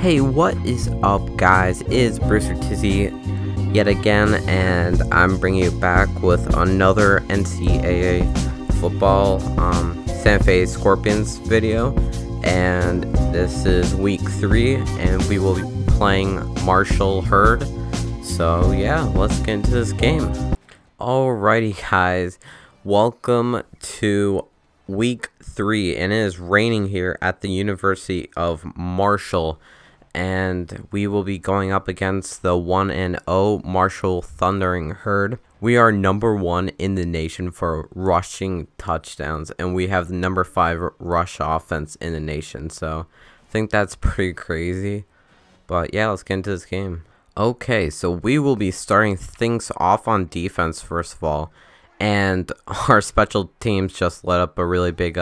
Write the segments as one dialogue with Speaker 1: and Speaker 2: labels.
Speaker 1: Hey, what is up, guys? It's Brewster Tizzy yet again, and I'm bringing you back with another NCAA football Santa Fe Scorpions video. And this is week 3, and we will be playing Marshall Herd. So yeah, let's get into this game. Alrighty, guys, welcome to week 3, and it is raining here at the University of Marshall. And we will be going up against the 1-0 Marshall Thundering Herd. We are number 1 in the nation for rushing touchdowns, and we have the number 5 rush offense in the nation. So I think that's pretty crazy. But yeah, let's get into this game. Okay, so we will be starting things off on defense first of all. And our special teams just let up a really big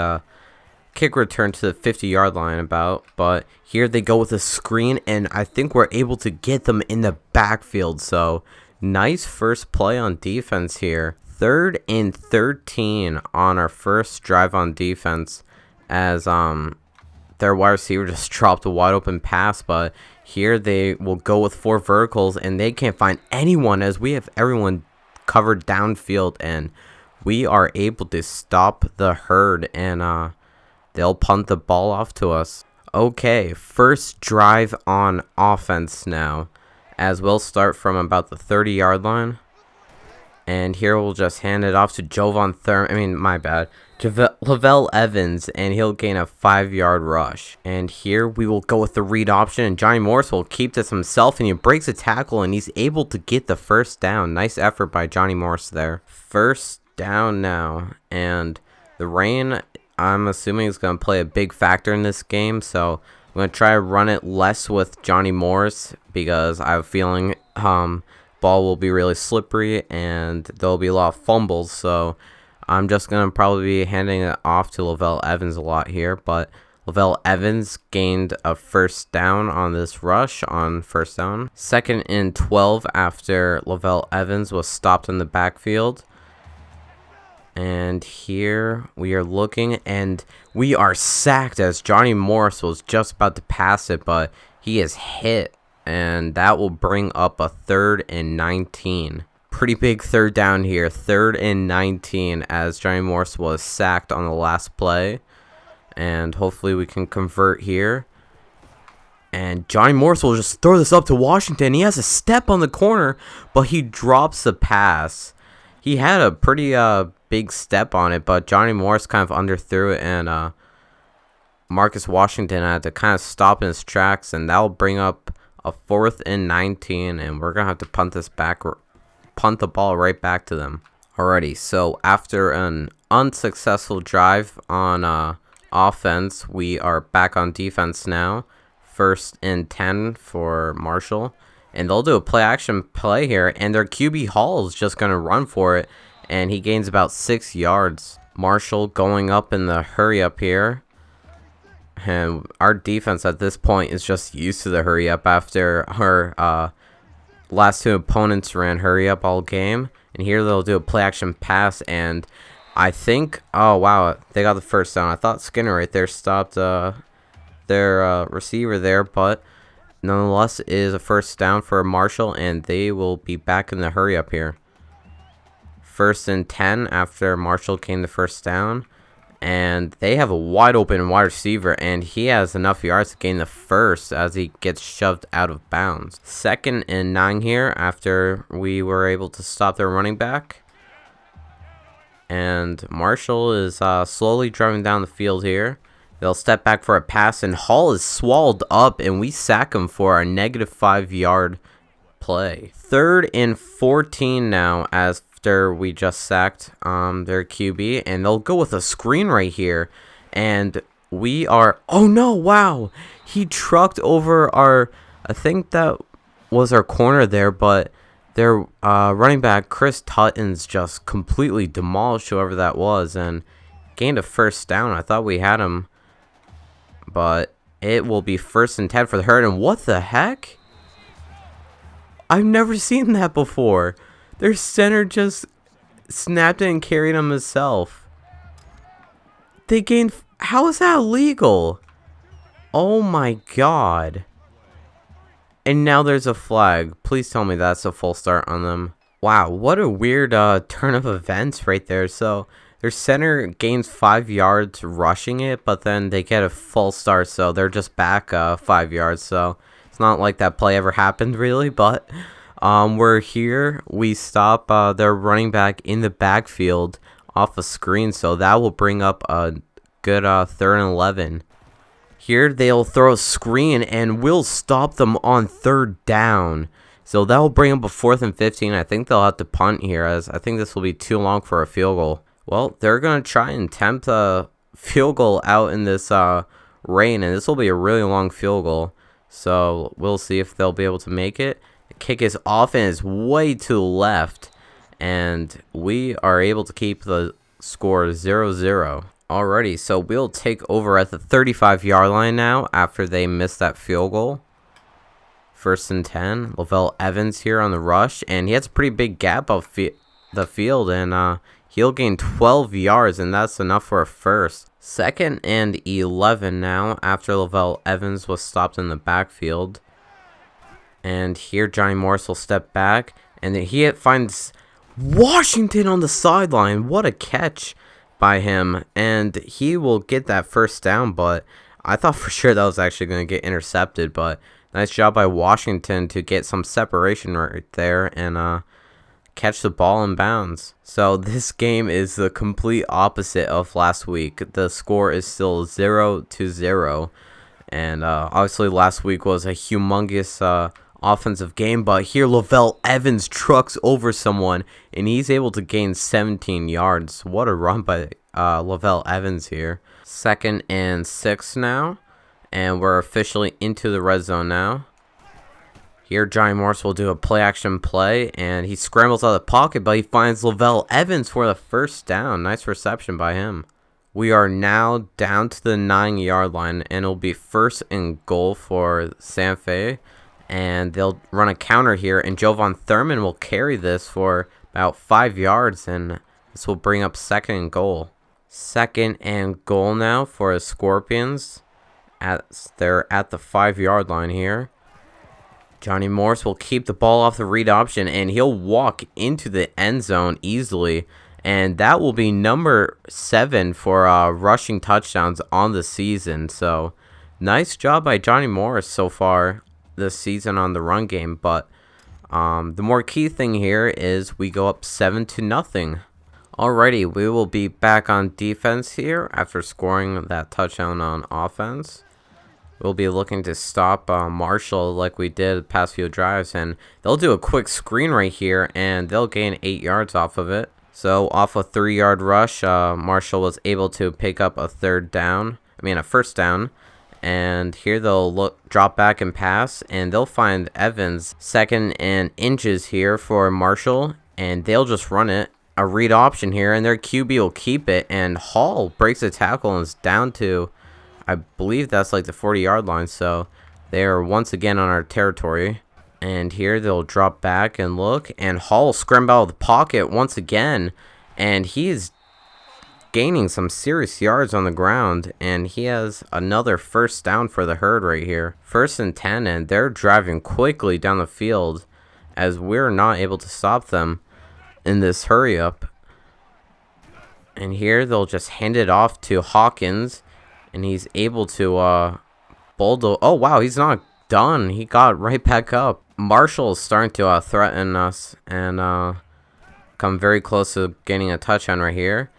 Speaker 1: kick return to the 50-yard line but here they go with a screen, and I think we're able to get them in the backfield. So nice first play on defense here. 3rd and 13 on our first drive on defense, as their wide receiver just dropped a wide open pass. But here they will go with 4 verticals, and they can't find anyone as we have everyone covered downfield, and we are able to stop the Herd, and they'll punt the ball off to us. Okay, first drive on offense now, as we'll start from about the 30-yard line. And here we'll just hand it off to Lavelle Evans, and he'll gain a 5-yard rush. And here we will go with the read option, and Johnny Morris will keep this himself, and he breaks a tackle, and he's able to get the first down. Nice effort by Johnny Morris there. First down now, and the rain, I'm assuming, is going to play a big factor in this game, so I'm going to try to run it less with Johnny Morris because I have a feeling ball will be really slippery and there'll be a lot of fumbles. So I'm just going to probably be handing it off to Lavelle Evans a lot here, but Lavelle Evans gained a first down on this rush on first down. 2nd and 12 after Lavelle Evans was stopped in the backfield. And here we are looking, and we are sacked as Johnny Morris was just about to pass it, but he is hit, and that will bring up a 3rd and 19. Pretty big third down here, 3rd and 19, as Johnny Morris was sacked on the last play, and hopefully we can convert here. And Johnny Morris will just throw this up to Washington. He has a step on the corner, but he drops the pass. He had a pretty big step on it, but Johnny Morris kind of underthrew it, and Marcus Washington had to kind of stop in his tracks, and that'll bring up a 4th and 19, and we're gonna have to punt the ball right back to them. Alrighty, so after an unsuccessful drive on offense, we are back on defense now. 1st and 10 for Marshall. And they'll do a play-action play here, and their QB Hall is just going to run for it, and he gains about 6 yards. Marshall going up in the hurry-up here. And our defense at this point is just used to the hurry-up after our last 2 opponents ran hurry-up all game. And here they'll do a play-action pass, and I think, oh, wow, they got the first down. I thought Skinner right there stopped their receiver there, but nonetheless, it is a first down for Marshall, and they will be back in the hurry up here. 1st and 10 after Marshall gained the first down, and they have a wide open wide receiver, and he has enough yards to gain the first as he gets shoved out of bounds. 2nd and 9 here after we were able to stop their running back, and Marshall is slowly driving down the field here. They'll step back for a pass, and Hall is swallowed up, and we sack him for a negative 5-yard play. 3rd and 14 now after we just sacked their QB, and they'll go with a screen right here. And we are, oh no, wow, he trucked over our, I think that was our corner there, but their running back, Chris Tuttons, just completely demolished whoever that was and gained a first down. I thought we had him, but it will be 1st and 10 for the Herd. And what the heck? I've never seen that before. Their center just snapped it and carried him himself. They gained... How is that illegal? Oh my god. And now there's a flag. Please tell me that's a full start on them. Wow, what a weird turn of events right there. So their center gains 5 yards rushing it, but then they get a full start, so they're just back 5 yards. So it's not like that play ever happened really, but we're here. We stop their running back in the backfield off a screen, so that will bring up a good 3rd and 11. Here they'll throw a screen and we'll stop them on 3rd down. So that will bring up a 4th and 15. I think they'll have to punt here, as I think this will be too long for a field goal. Well, they're going to try and attempt a field goal out in this rain, and this will be a really long field goal. So we'll see if they'll be able to make it. The kick is off and is way to the left, and we are able to keep the score 0-0. Alrighty, so we'll take over at the 35-yard line now after they missed that field goal. 1st and 10. Lavelle Evans here on the rush, and he has a pretty big gap off the field, and he'll gain 12 yards, and that's enough for a first. 2nd and 11 now after Lavelle Evans was stopped in the backfield. And here Johnny Morris will step back, and he finds Washington on the sideline. What a catch by him, and he will get that first down, but I thought for sure that was actually going to get intercepted, but nice job by Washington to get some separation right there and catch the ball in bounds. So this game is the complete opposite of last week. The score is still 0-0, and obviously last week was a humongous offensive game, but here Lavelle Evans trucks over someone, and he's able to gain 17 yards. What a run by Lavelle Evans here. 2nd and 6 now. And we're officially into the red zone now. Here, Johnny Morris will do a play-action play, and he scrambles out of the pocket, but he finds Lavelle Evans for the first down. Nice reception by him. We are now down to the 9-yard line, and it'll be 1st and goal for Santa Fe. And they'll run a counter here, and Jovan Thurman will carry this for about 5 yards, and this will bring up 2nd and goal. 2nd and goal now for the Scorpions. They're at the 5-yard line here. Johnny Morris will keep the ball off the read option, and he'll walk into the end zone easily. And that will be number 7 for rushing touchdowns on the season. So nice job by Johnny Morris so far this season on the run game. But the more key thing here is we go up 7-0. Alrighty, we will be back on defense here after scoring that touchdown on offense. We'll be looking to stop Marshall like we did the past few drives, and they'll do a quick screen right here, and they'll gain 8 yards off of it. So off a 3-yard rush, Marshall was able to pick up a first down, and here they'll drop back and pass, and they'll find Evans 2nd and inches here for Marshall, and they'll just run it. A read option here, and their QB will keep it, and Hall breaks a tackle and is down to, I believe that's like the 40-yard line, so they are once again on our territory. And here they'll drop back and look, and Hall scramble out of the pocket once again, and he is gaining some serious yards on the ground, and he has another first down for the herd right here. 1st and 10, and they're driving quickly down the field as we're not able to stop them in this hurry up. And here they'll just hand it off to Hawkins, and he's able to bulldoze. Oh wow, he's not done. He got right back up. Marshall is starting to threaten us and come very close to getting a touchdown right here.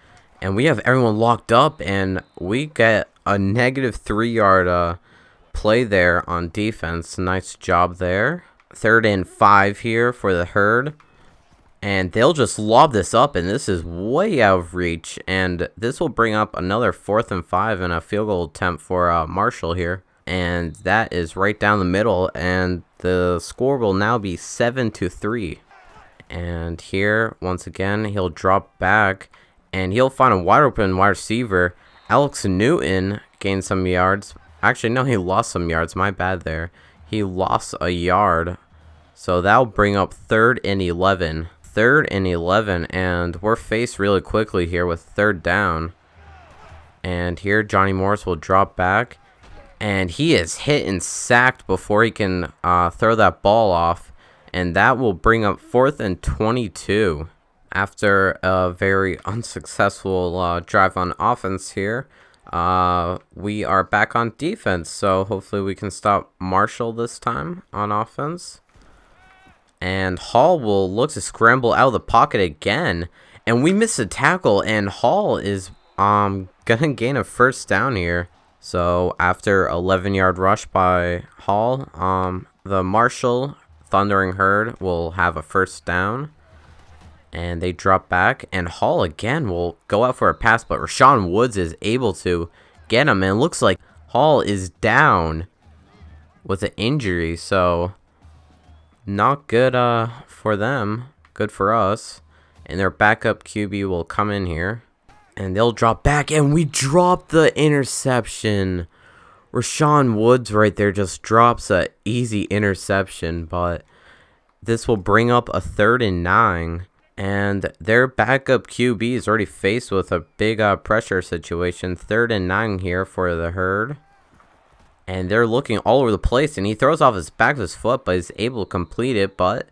Speaker 1: And we have everyone locked up, and we get a negative 3-yard play there on defense. Nice job there. 3rd and 5 here for the herd. And they'll just lob this up, and this is way out of reach. And this will bring up another 4th and 5 and a field goal attempt for Marshall here. And that is right down the middle, and the score will now be 7-3. And here, once again, he'll drop back, and he'll find a wide open wide receiver. Alex Newton gained some yards. Actually, no, he lost some yards. My bad there. He lost a yard. So that'll bring up 3rd and 11. 3rd and 11, and we're faced really quickly here with 3rd down. And here Johnny Morris will drop back, And he is hit and sacked before he can throw that ball off. And that will bring up 4th and 22. After a very unsuccessful drive on offense here, we are back on defense. So hopefully we can stop Marshall this time on offense. And Hall will look to scramble out of the pocket again. And we miss a tackle. And Hall is gonna gain a first down here. So after 11-yard rush by Hall, the Marshall Thundering Herd will have a first down. And they drop back. And Hall again will go out for a pass. But Rashawn Woods is able to get him. And it looks like Hall is down with an injury. So not good for them. Good for us. And their backup QB will come in here. And they'll drop back, and we drop the interception. Rashawn Woods right there just drops a easy interception, but this will bring up a 3rd and 9. And their backup QB is already faced with a big pressure situation. 3rd and 9 here for the Herd. And they're looking all over the place, and he throws off his back of his foot, but is able to complete it. But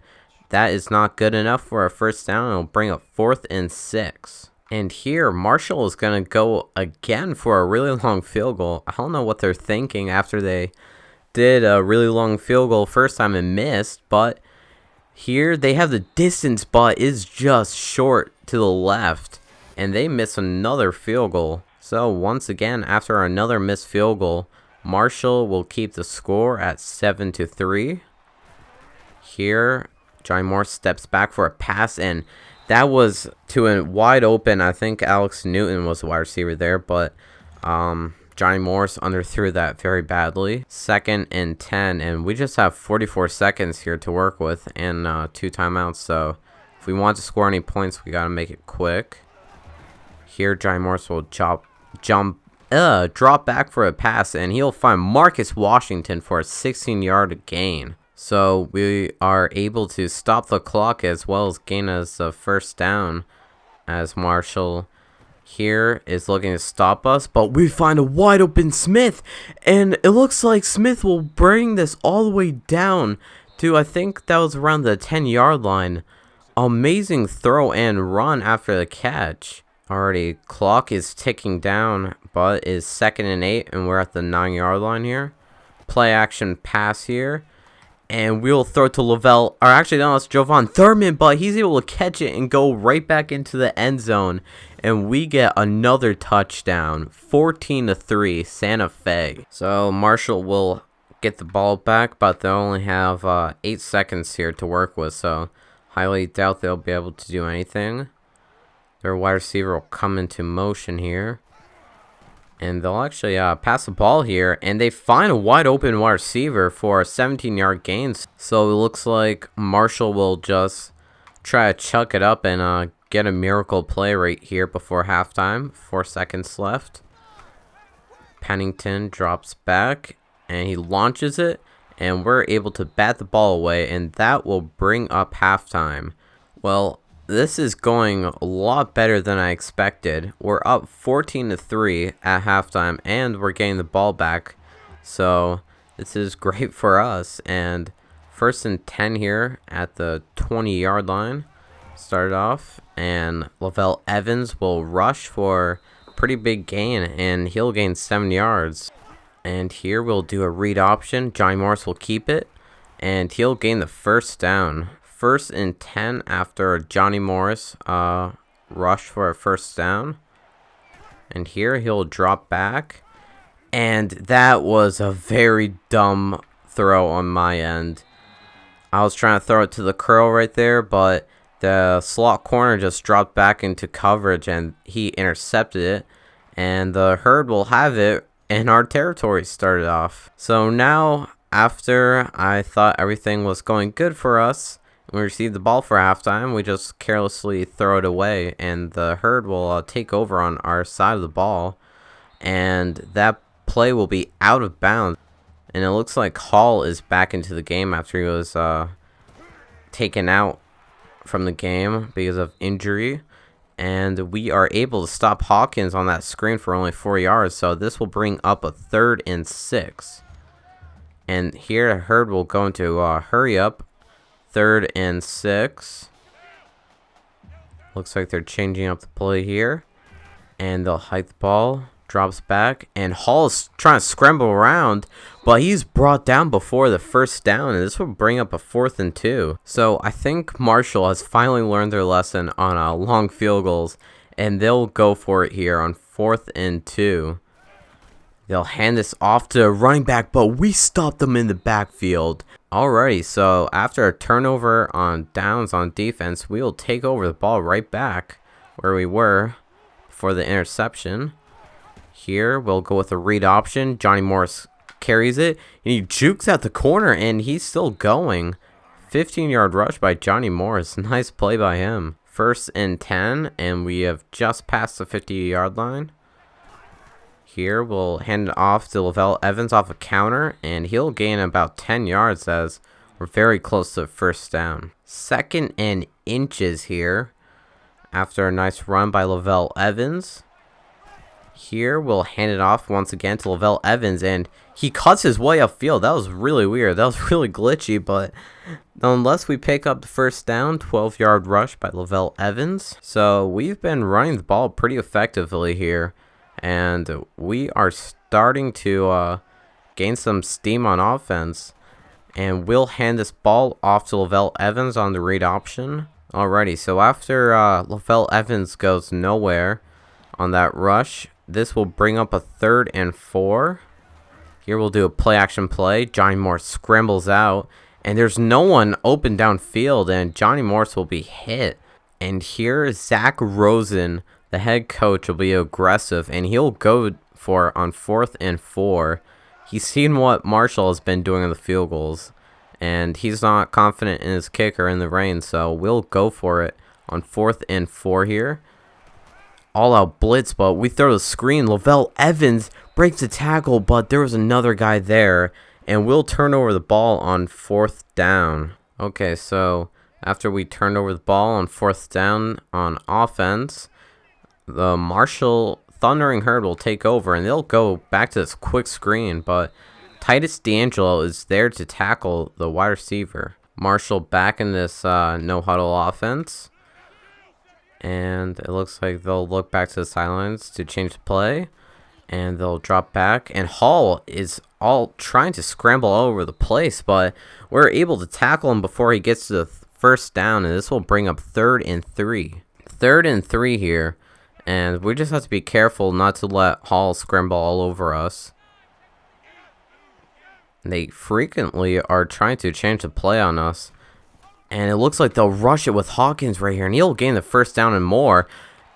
Speaker 1: that is not good enough for a first down. It'll bring up 4th and 6. And here, Marshall is going to go again for a really long field goal. I don't know what they're thinking after they did a really long field goal first time and missed. But here, they have the distance, but is just short to the left. And they miss another field goal. So, once again, after another missed field goal, Marshall will keep the score at 7-3. Here, Johnny Morse steps back for a pass, and that was to a wide open. I think Alex Newton was the wide receiver there, but Johnny Morse underthrew that very badly. 2nd and 10, and we just have 44 seconds here to work with and 2 timeouts. So if we want to score any points, we got to make it quick. Here, Johnny Morse will drop back for a pass, and he'll find Marcus Washington for a 16-yard gain. So we are able to stop the clock as well as gain us a first down, as Marshall here is looking to stop us. But we find a wide open Smith, and it looks like Smith will bring this all the way down to, I think that was around the 10-yard line. Amazing throw and run after the catch. Already, clock is ticking down, but is 2nd and 8, and we're at the 9-yard line here. Play action pass here. And we'll throw to Lavelle, or actually no, it's Jovan Thurman, but he's able to catch it and go right back into the end zone. And we get another touchdown, 14-3, Santa Fe. So Marshall will get the ball back, but they only have 8 seconds here to work with, so highly doubt they'll be able to do anything. Their wide receiver will come into motion here. And they'll actually pass the ball here. And they find a wide open wide receiver for a 17-yard gain. So it looks like Marshall will just try to chuck it up and get a miracle play right here before halftime. 4 seconds left. Pennington drops back. And he launches it. And we're able to bat the ball away. And that will bring up halftime. Well, this is going a lot better than I expected. We're up 14-3 at halftime, and we're getting the ball back. So this is great for us. And 1st and 10 here at the 20-yard line. Started off, and Lavelle Evans will rush for a pretty big gain, and he'll gain 7 yards. And here we'll do a read option. Johnny Morris will keep it, and he'll gain the first down. 1st and 10 after Johnny Morris rush for a first down. And here he'll drop back. And that was a very dumb throw on my end. I was trying to throw it to the curl right there, but the slot corner just dropped back into coverage and he intercepted it. And the Herd will have it, and our territory started off. So now, after I thought everything was going good for us, we received the ball for halftime, we just carelessly throw it away, and the Herd will take over on our side of the ball, and that play will be out of bounds. And it looks like Hall is back into the game after he was taken out from the game because of injury. And we are able to stop Hawkins on that screen for only 4 yards. So this will bring up a 3rd and 6. And here Hurd will go into hurry up. 3rd and 6. Looks like they're changing up the play here. And they'll hike the ball. Drops back. And Hall is trying to scramble around. But he's brought down before the first down. And this will bring up a 4th and 2. So I think Marshall has finally learned their lesson on long field goals. And they'll go for it here on 4th and 2. They'll hand this off to a running back, but we stopped them in the backfield. Alrighty, so after a turnover on downs on defense, we will take over the ball right back where we were for the interception. Here, we'll go with a read option. Johnny Morris carries it, and he jukes at the corner, and he's still going. 15-yard rush by Johnny Morris. Nice play by him. 1st and 10, and we have just passed the 50-yard line. Here, we'll hand it off to Lavelle Evans off a counter, and he'll gain about 10 yards as we're very close to the first down. 2nd and inches here after a nice run by Lavelle Evans. Here, we'll hand it off once again to Lavelle Evans, and he cuts his way upfield. That was really weird. That was really glitchy, but unless we pick up the first down, 12-yard rush by Lavelle Evans. So we've been running the ball pretty effectively here. And we are starting to gain some steam on offense. And we'll hand this ball off to Lavelle Evans on the read option. Alrighty, so after Lavelle Evans goes nowhere on that rush, this will bring up a 3rd and 4. Here we'll do a play-action play. Johnny Morris scrambles out. And there's no one open downfield. And Johnny Morris will be hit. And here Zach Rosen, the head coach, will be aggressive, and he'll go for on 4th and 4. He's seen what Marshall has been doing in the field goals, and he's not confident in his kicker in the rain, so we'll go for it on 4th and 4 here. All out blitz, but we throw the screen. Lavelle Evans breaks the tackle, but there was another guy there, and we'll turn over the ball on 4th down. Okay, so after we turned over the ball on 4th down on offense, the Marshall Thundering Herd will take over, and they'll go back to this quick screen, but Titus D'Angelo is there to tackle the wide receiver. Marshall back in this no-huddle offense, and it looks like they'll look back to the sidelines to change the play, and they'll drop back, and Hall is all trying to scramble all over the place, but we're able to tackle him before he gets to the first down, and this will bring up 3rd and 3. 3rd and 3 here. And we just have to be careful not to let Hall scramble all over us. They frequently are trying to change the play on us. And it looks like they'll rush it with Hawkins right here. And he'll gain the first down and more.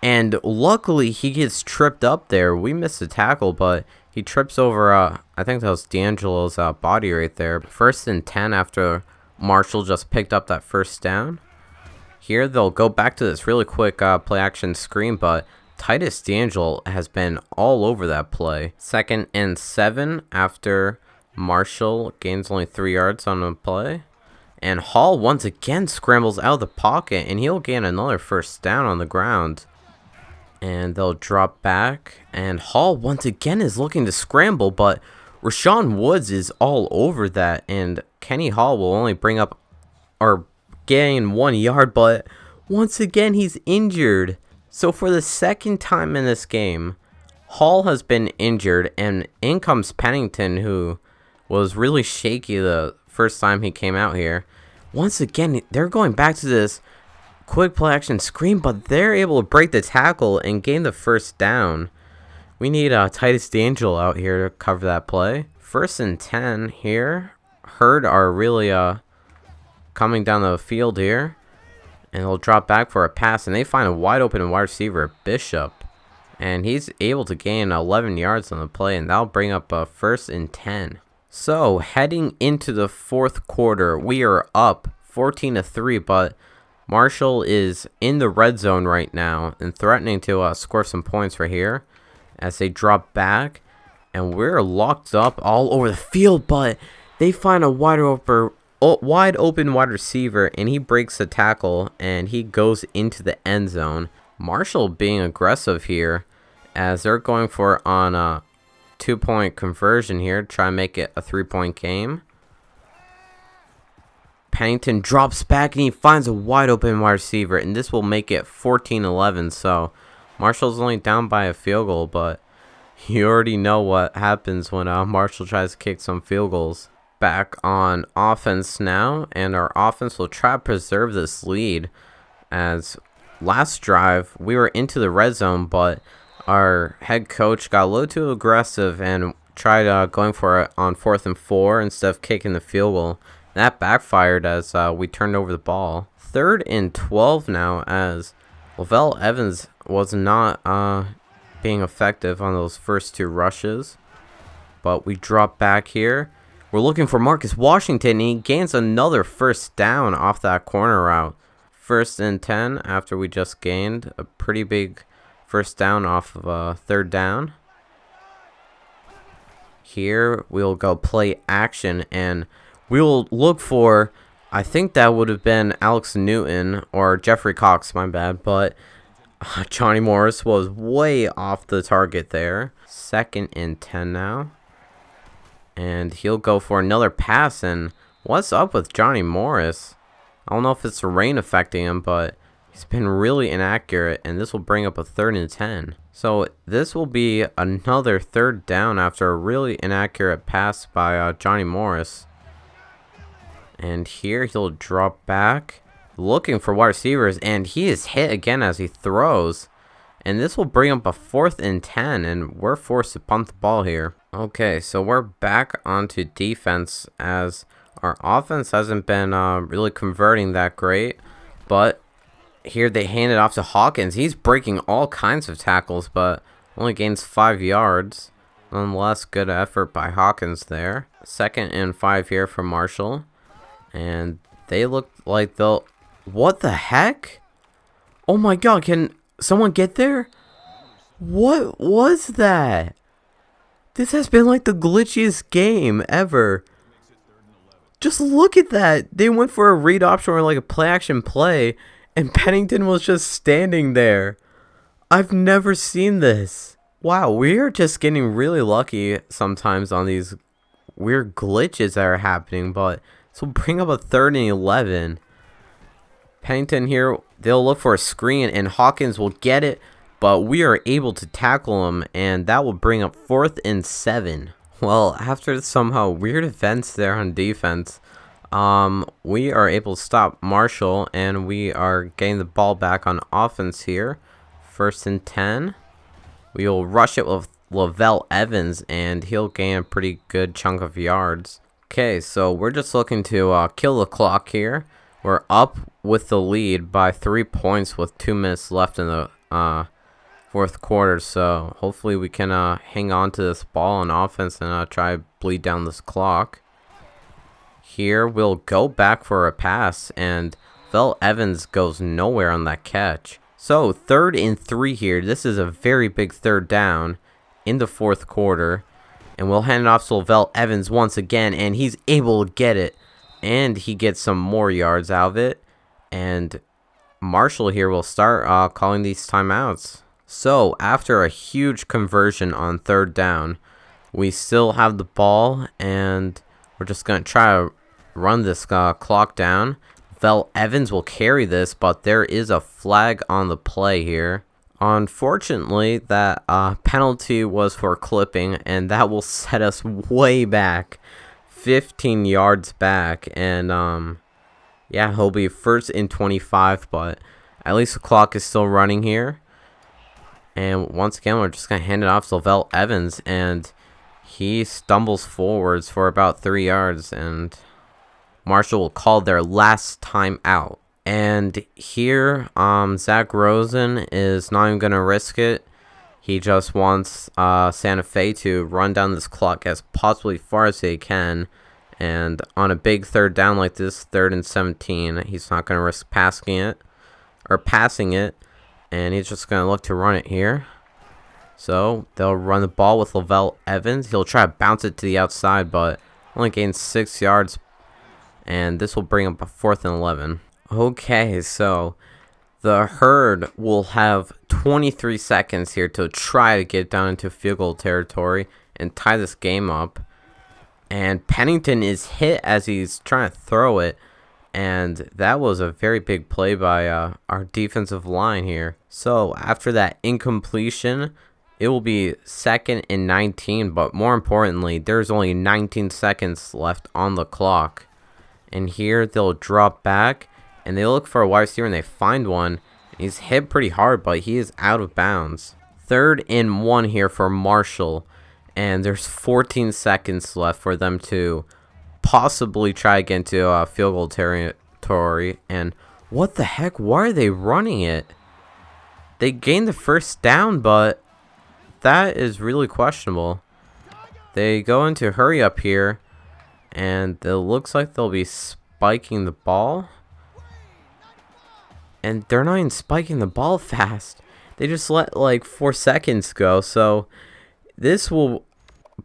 Speaker 1: And luckily, he gets tripped up there. We missed the tackle, but he trips over, I think that was D'Angelo's body right there. 1st and 10 after Marshall just picked up that first down. Here, they'll go back to this really quick play-action screen, but Titus D'Angelo has been all over that play. 2nd and 7 after Marshall gains only 3 yards on the play. And Hall once again scrambles out of the pocket, and he'll gain another first down on the ground. And they'll drop back, and Hall once again is looking to scramble, but Rashawn Woods is all over that, and Kenny Hall will only bring up or gain 1 yard, but once again he's injured. So for the 2nd time in this game, Hall has been injured, and in comes Pennington, who was really shaky the first time he came out here. Once again, they're going back to this quick play action screen, but they're able to break the tackle and gain the first down. We need Titus D'Angelo out here to cover that play. 1st and 10 here. Herd are really coming down the field here. And they'll drop back for a pass, and they find a wide open wide receiver, Bishop. And he's able to gain 11 yards on the play, and that'll bring up a 1st and 10. So, heading into the 4th quarter, we are up 14-3, but Marshall is in the red zone right now and threatening to score some points right here as they drop back. And we're locked up all over the field, but they find a wide open wide receiver, and he breaks the tackle, and he goes into the end zone. Marshall being aggressive here as they're going for it on a 2-point conversion here to try and make it a 3-point game. Pennington drops back and he finds a wide open wide receiver, and this will make it 14-11. So Marshall's only down by a field goal, but you already know what happens when Marshall tries to kick some field goals. Back on offense now, and our offense will try to preserve this lead as last drive we were into the red zone, but our head coach got a little too aggressive and tried going for it on 4th and 4 instead of kicking the field goal. That backfired as we turned over the ball. 3rd and 12 now as Lavelle Evans was not being effective on those first 2 rushes. But we drop back here. We're looking for Marcus Washington, and he gains another first down off that corner route. 1st and 10 after we just gained a pretty big first down off of a 3rd down. Here we'll go play action, and we'll look for, I think that would have been Alex Newton or Jeffrey Cox, my bad, but Johnny Morris was way off the target there. 2nd and 10 now. And he'll go for another pass, and what's up with Johnny Morris? I don't know if it's the rain affecting him, but he's been really inaccurate, and this will bring up a 3rd and 10. So this will be another 3rd down after a really inaccurate pass by Johnny Morris. And here he'll drop back, looking for wide receivers, and he is hit again as he throws. And this will bring up a 4th and 10, and we're forced to punt the ball here. Okay, so we're back onto defense as our offense hasn't been really converting that great. But here they hand it off to Hawkins. He's breaking all kinds of tackles, but only gains 5 yards. Nonetheless, good effort by Hawkins there. 2nd and 5 here for Marshall. And they look like they'll... What the heck? Oh my god, can someone get there? What was that? This has been like the glitchiest game ever. Just look at that. They went for a read option or like a play action play, and Pennington was just standing there. I've never seen this. Wow, we are just getting really lucky sometimes on these weird glitches that are happening, but this will bring up a 3rd and 11. Pennington here, they'll look for a screen, and Hawkins will get it, but we are able to tackle him, and that will bring up 4th and 7. Well, after somehow weird events there on defense, we are able to stop Marshall, and we are getting the ball back on offense here. 1st and 10. We will rush it with Lavelle Evans, and he'll gain a pretty good chunk of yards. Okay, so we're just looking to kill the clock here. We're up with the lead by 3 points with 2 minutes left in the 4th quarter, so hopefully we can hang on to this ball on offense and try to bleed down this clock. Here we'll go back for a pass, and Lavelle Evans goes nowhere on that catch. So 3rd and 3 here. This is a very big 3rd down in the 4th quarter, and we'll hand it off to Lavelle Evans once again, and he's able to get it, and he gets some more yards out of it. And Marshall here will start calling these timeouts. So after a huge conversion on 3rd down, we still have the ball, and we're just going to try to run this clock down. Lavelle Evans will carry this, but there is a flag on the play here. Unfortunately, that penalty was for clipping, and that will set us way back, 15 yards back. And yeah, he'll be 1st and 25, but at least the clock is still running here. And once again, we're just going to hand it off to Lavelle Evans, and he stumbles forwards for about 3 yards, and Marshall will call their last time out. And here, Zach Rosen is not even going to risk it. He just wants Santa Fe to run down this clock as possibly far as they can. And on a big 3rd down like this, 3rd and 17, he's not going to risk passing it. And he's just going to look to run it here. So they'll run the ball with Lavelle Evans. He'll try to bounce it to the outside, but only gains 6 yards. And this will bring up a 4th and 11. Okay, so The Herd will have 23 seconds here to try to get down into field goal territory and tie this game up. And Pennington is hit as he's trying to throw it. And that was a very big play by our defensive line here. So after that incompletion, it will be 2nd and 19. But more importantly, there's only 19 seconds left on the clock. And here they'll drop back. And they look for a wide receiver and they find one. He's hit pretty hard, but he is out of bounds. 3rd and 1 here for Marshall. And there's 14 seconds left for them to possibly try to get into field goal territory. And what the heck? Why are they running it? They gained the first down, but that is really questionable. They go into hurry up here. And it looks like they'll be spiking the ball. And they're not even spiking the ball fast. They just let like 4 seconds go. So this will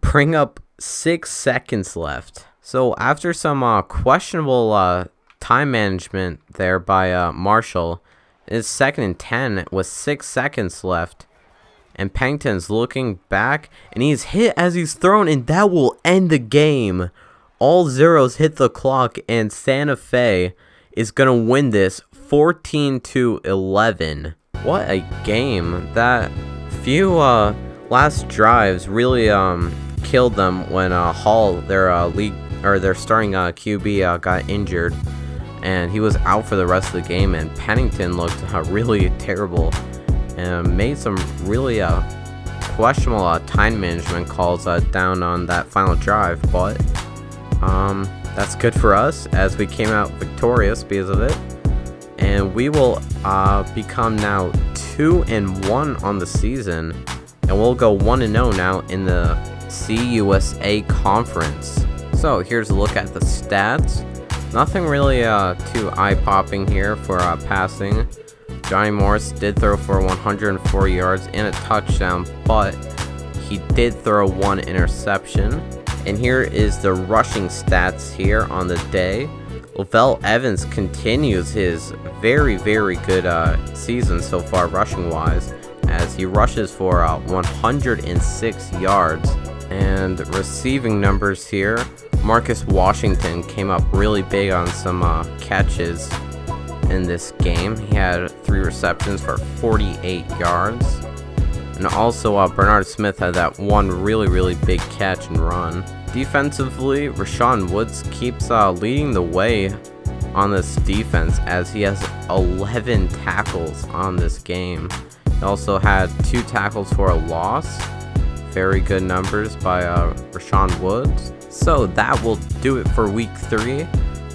Speaker 1: bring up 6 seconds left. So after some questionable time management there by Marshall, it's 2nd and 10 with 6 seconds left. And Pennington's looking back. And he's hit as he's thrown. And that will end the game. All zeros hit the clock. And Santa Fe is going to win this 14-11. What a game. That few last drives really killed them when Hall, their starting QB, got injured, and he was out for the rest of the game. And Pennington looked really terrible and made some really questionable time management calls down on that final drive. But that's good for us as we came out victorious because of it. And we will become now 2-1 on the season. And we'll go 1-0 now in the CUSA conference. So here's a look at the stats. Nothing really too eye-popping here for passing. Johnny Morris did throw for 104 yards and a touchdown, but he did throw 1 interception. And here is the rushing stats here on the day. Lavelle Evans continues his very, very good season so far rushing-wise, as he rushes for 106 yards. And receiving numbers here, Marcus Washington came up really big on some catches in this game. He had 3 receptions for 48 yards. And also Bernard Smith had that one really, really big catch and run. Defensively, Rashawn Woods keeps leading the way on this defense as he has 11 tackles on this game. He also had 2 tackles for a loss. Very good numbers by Rashawn Woods. So that will do it for week 3,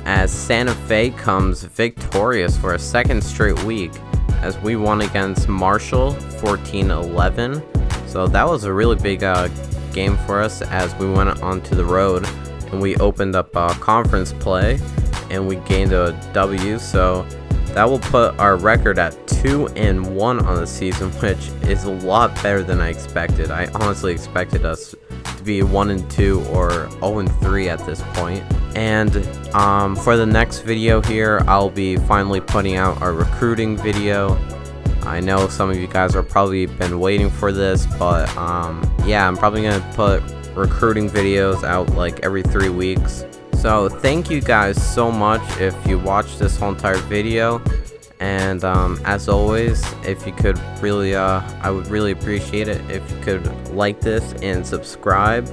Speaker 1: as Santa Fe comes victorious for a 2nd straight week as we won against Marshall 14-11. So that was a really big game for us as we went onto the road and we opened up conference play and we gained a W. So that will put our record at 2-1 on the season, which is a lot better than I expected. I honestly expected us to be 1-2 or 0-3 at this point. And for the next video here, I'll be finally putting out our recruiting video. I know some of you guys are probably been waiting for this, but yeah, I'm probably gonna put recruiting videos out like every 3 weeks. So thank you guys so much if you watched this whole entire video. And as always, if you could really, I would really appreciate it if you could like this and subscribe.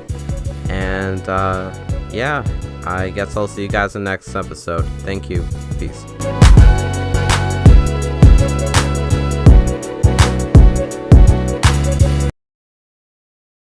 Speaker 1: And yeah, I guess I'll see you guys in the next episode. Thank you. Peace.